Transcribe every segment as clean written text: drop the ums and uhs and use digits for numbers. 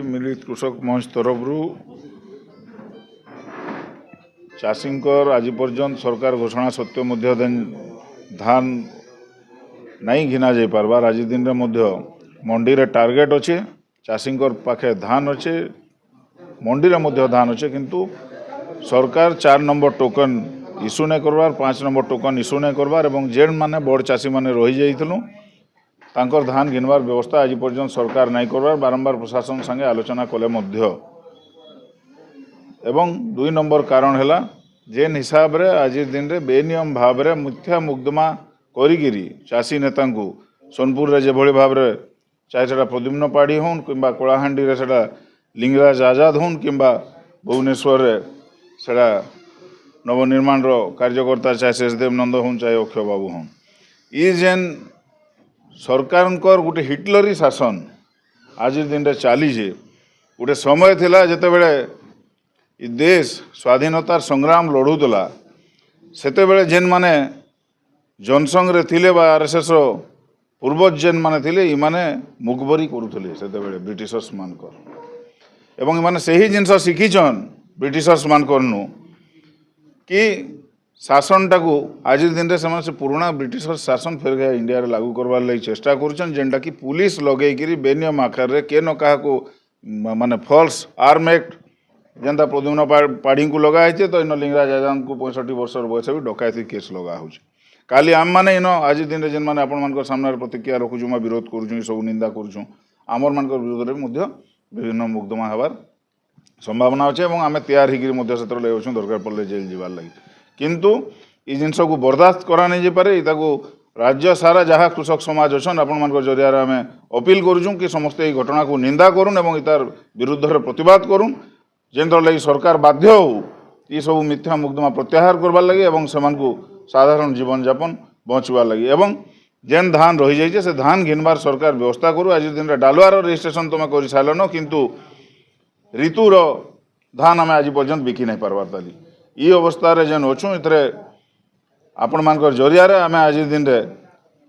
मिलित कृषक मंच तरफ चाषी आज पर्यंत सरकार घोषणा सत्य धान नहीं घिना जा पार्बार आज दिन में मंडी रे टार्गेट अच्छे चाषी पाखे धान अच्छे मंडी रे धान अच्छे किंतु सरकार 4 नंबर टोकन इश्यू नहीं करवार 5 नंबर टोकन इश्यू नहीं करवार एवं जेन माने बड़ चाषी मैंने रही जाइलु तांकर धान घिनवार व्यवस्था आज पर्यंत सरकार नहीं करवार बारंबार प्रशासन संगे आलोचना कले मध्य एवं 2 नंबर कारण है जेन हिसाब रे आज दिन रे बेनियम भाव रे मिथ्या मुकदमा करिगिरी चाषी नेता को सोनपुर रे जेभଳି भाव रे चाहे सेटा प्रद्युम्न पाढ़ी होन किंबा कलाहांडी रे सेटा लिंगराज आजाद होन किंबा भुवनेश्वर रे सेटा नवनिर्माण रो कार्यकर्ता चाहे शेषदेव नंद होन चाहे अक्षय बाबू होन ये जेन सरकार गोटे हिटलरी शासन आज दिन रे चली गोटे समय थिला जेते बेले इ देश स्वाधीनतार संग्राम लड़ूला सेते बेले जेन माने जनसंघ रे थिले बा आरएसएस रो पूर्वज जेन माने थिले इ माने मुखबरी करूथले सेते बेले ब्रिटिशर्स मानकर एवं माने सही जिनस शिखिछन ब्रिटिशर्स मानकर नु कि शासन टाकू आज दिन में से पुराना ब्रिटिश शासन फेर गया इंडिया रे लागू करवार लगी चेष्टा करुछन जेनटा कि पुलिस लगेकरी बेनियम आकार रे के न कहा को माने फॉल्स आर्म एक्ट जेनता प्रद्युम्न पाढ़ी को लगा है तो इन लिंगराज आजाद को 65 वर्ष बयस भी डकायती केस लगा हो काली आम मैंने इन आज दिन जेन मैंने आपण सामने प्रतिक्रिया रखुचु विरोध करुचु सब निंदा करुचु आमर मान विरोध में विभिन्न मुकदमा हबार संभावना अच्छे और आम तैयार होकर लगे दरकार पड़े जेल जीवार लगी किंतु ये जिनस को बर्दाश्त करा नहीं पारे राज्य सारा जहाँ कृषक समाज अच्छन आपण जरिया आम अपील करुँ कि समस्ते ये घटना को निंदा करूँ और तार विरुद्ध प्रतिवाद करूँ जेन लगी सरकार बाध्य हो ये सब मिथ्या मुकदमा प्रत्याहार करवार लगी और से साधारण जीवन यापन बचवार लगी एवं जेन धान रही जाइए से धान घिनबार सरकार व्यवस्था करूँ आज दिन डालुआर रजिस्ट्रेशन तुम कर सारन किंतु ऋतुर धान आम आज पर्यंत बिकी नहीं पार्बार ताली ये अवस्था जेन अच्छु इतरे आपण मान जरिया आम आज दिन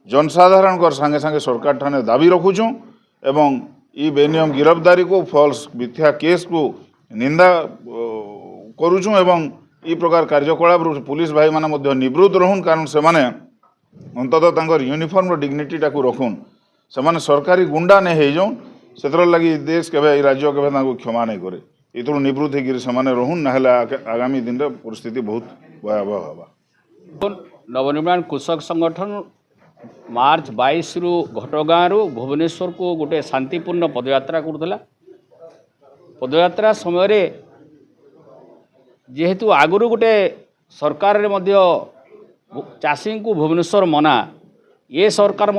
जनसाधारण संगे संगे सरकार ठाने दाबी रखुचु एवं ई बेनियम गिरफ्तारी को फॉल्स मिथ्या केस को निंदा करुचु एवं ई प्रकार कार्यकलाप पुलिस भाई माने निवृत्त रहन कारण से माने अंततः यूनिफॉर्म डिग्निटी टाकू रखुन से माने सरकारी गुंडा नहीं हो से लगी देश के राज्य के क्षमा नहीं करे इतु निवृत्त होकर रहन ना आगामी दिन परिस्थिति बहुत भयावह हवा। नवनिर्माण कृषक संगठन मार्च 22 रु घटगाँ रु भुवनेश्वर को गोटे शांतिपूर्ण पदयात्रा करुला पदयात्रा समय जेहेतु आगुरी गोटे सरकार रे मध्य चाषी को भुवनेश्वर मना ये सरकार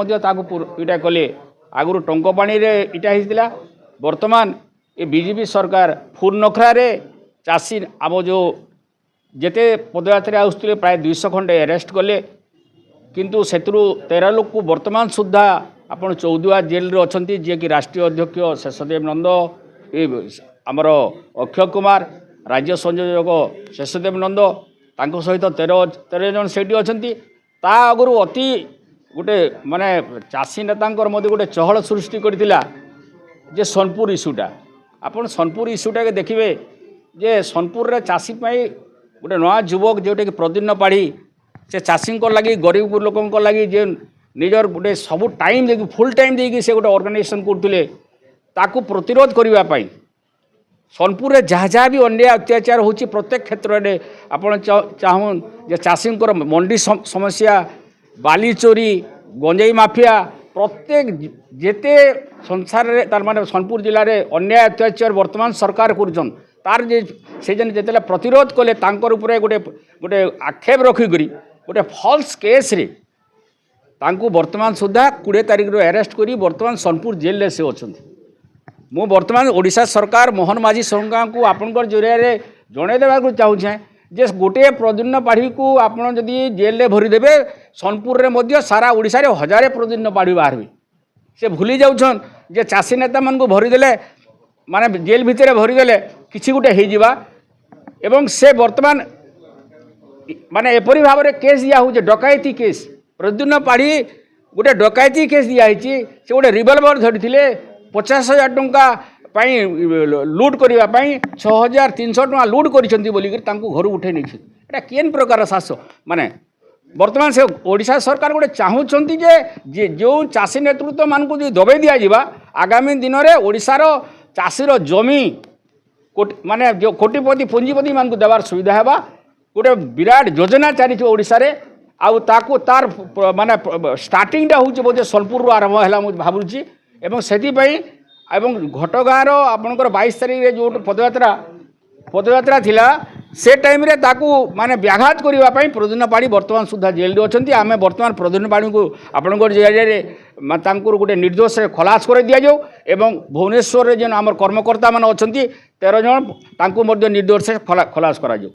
इटा कले आगुरी टंकपाणी रे इटा होता वर्तमान ये बीजेपी सरकार फुल नखरा रे चाषी आम जो जेते पदयात्रा आसुले प्राय 200 खंडे अरेस्ट कले किंतु से 13 लोक को वर्तमान सुधा आपण चौदुआ जेल रे अछंती जे कि राष्ट्रीय अध्यक्ष शेषदेव नंद ये आमर अक्षय कुमार राज्य संयोजक शेषदेव नंद तांको सहित 13 जन सेठी अछंती ता आगुरु अति गोटे माने चाषी नेतांकर मध्य गोटे चहल सृष्टि करथिला जे सोनपुर इश्यूटा आपण सोनपुर इश्यूटा के देखिए जे सोनपुर रे चाषी पाई गोटे नया युवक जोटे कि प्रद्युम्न पाढ़ी से चाषी लगी गरीब लोक लगी जे निजर गोटे सबू टाइम देखिए फुल टाइम देखिए से गोटे ऑर्गेनाइजेशन करते ताकू प्रतिरोध करने सोनपुर रे जहाँ जहाँ भी अन्याय अत्याचार होची प्रत्येक क्षेत्र में आपण चाहून जे चाषी मंडी समस्या बाली चोरी गंजेई माफिया प्रत्येक जेते संसार रे तार माने सोनपुर जिले में अन्याय अत्याचार वर्तमान सरकार करुछन तार जे से जन जेतेला प्रतिरोध कले तांकर उपरे गोटे गोटे आक्षेप रखिकरी गोटे फॉल्स केस रे तांको वर्तमान सुधा 20 तारिख रो अरेस्ट करी वर्तमान सोनपुर जेल रे से अछंती मु वर्तमान ओडिशा सरकार मोहन माझी सरकार को आपनकर जरिया रे जणे देबा को चाहू छे जे गोटे प्रद्युम्न पाढ़ी को आपन जदि जेल रे भरी देबे सोनपुर रे मध्य सारा ओडिशा रे हजारे प्रद्युम्न पाढ़ी बाहरबे से भूली जाउछन जे चाषी नेता मन को भरी देले माने जेल भितर भरी देले किछि गोटे हे जिबा एवं से वर्तमान माने एपरी भाव रे केस दिया हो जे डकायती केस प्रद्युम्न पाढ़ी गोटे डकायती केस दिया से गोटे रिवल्वर धरी 50,000 टंका ଲୁଟ୍ କରିବା ପାଇଁ 6300 ଟଙ୍କା ଲୁଟ୍ କରିଛନ୍ତି ବୋଲିକି ତାଙ୍କୁ ଘରୁ ଉଠେଇ ନେଇଛନ୍ତି। ଏଇଟା କେନ୍ ପ୍ରକାର ଶାସ ମାନେ ବର୍ତ୍ତମାନ ସେ ଓଡ଼ିଶା ସରକାର ଗୋଟେ ଚାହୁଁଛନ୍ତି ଯେ ଯେଉଁ ଚାଷୀ ନେତୃତ୍ୱମାନଙ୍କୁ ଯଦି ଦବେଇ ଦିଆଯିବା ଆଗାମୀ ଦିନରେ ଓଡ଼ିଶାର ଚାଷୀର ଜମି ମାନେ ଯେଉଁ କୋଟିପତି ପୁଞ୍ଜିପତିମାନଙ୍କୁ ଦେବାର ସୁବିଧା ହେବା ଗୋଟେ ବିରାଟ ଯୋଜନା ଚାଲିଛି ଓଡ଼ିଶାରେ। ଆଉ ତାକୁ ତାର ମାନେ ଷ୍ଟାର୍ଟିଂଟା ହେଉଛି ବୋଧେ ସୋନପୁରରୁ ଆରମ୍ଭ ହେଲା ମୁଁ ଭାବୁଛି। ଏବଂ ସେଥିପାଇଁ ଏବଂ ଘଟଗାଁର ଆପଣଙ୍କର 22 ତାରିଖରେ ଯେଉଁ ପଦଯାତ୍ରା ଥିଲା ସେ ଟାଇମ୍ରେ ତାକୁ ମାନେ ବ୍ୟାଘାତ କରିବା ପାଇଁ ପ୍ରଦ୍ୟୁମ୍ନ ପାଢ଼ୀ ବର୍ତ୍ତମାନ ସୁଦ୍ଧା ଜେଲ୍ରେ ଅଛନ୍ତି। ଆମେ ବର୍ତ୍ତମାନ ପ୍ରଦ୍ୟୁମ୍ନ ପାଢ଼ୀଙ୍କୁ ଆପଣଙ୍କର ଜରିଆରେ ତାଙ୍କୁ ଗୋଟେ ନିର୍ଦ୍ଦୋଷରେ ଖଲାସ କରି ଦିଆଯାଉ ଏବଂ ଭୁବନେଶ୍ୱରରେ ଯେନ୍ ଆମର କର୍ମକର୍ତ୍ତାମାନେ ଅଛନ୍ତି 13 ଜଣ ତାଙ୍କୁ ମଧ୍ୟ ନିର୍ଦ୍ଦୋଷରେ ଖଲାସ କରାଯାଉ।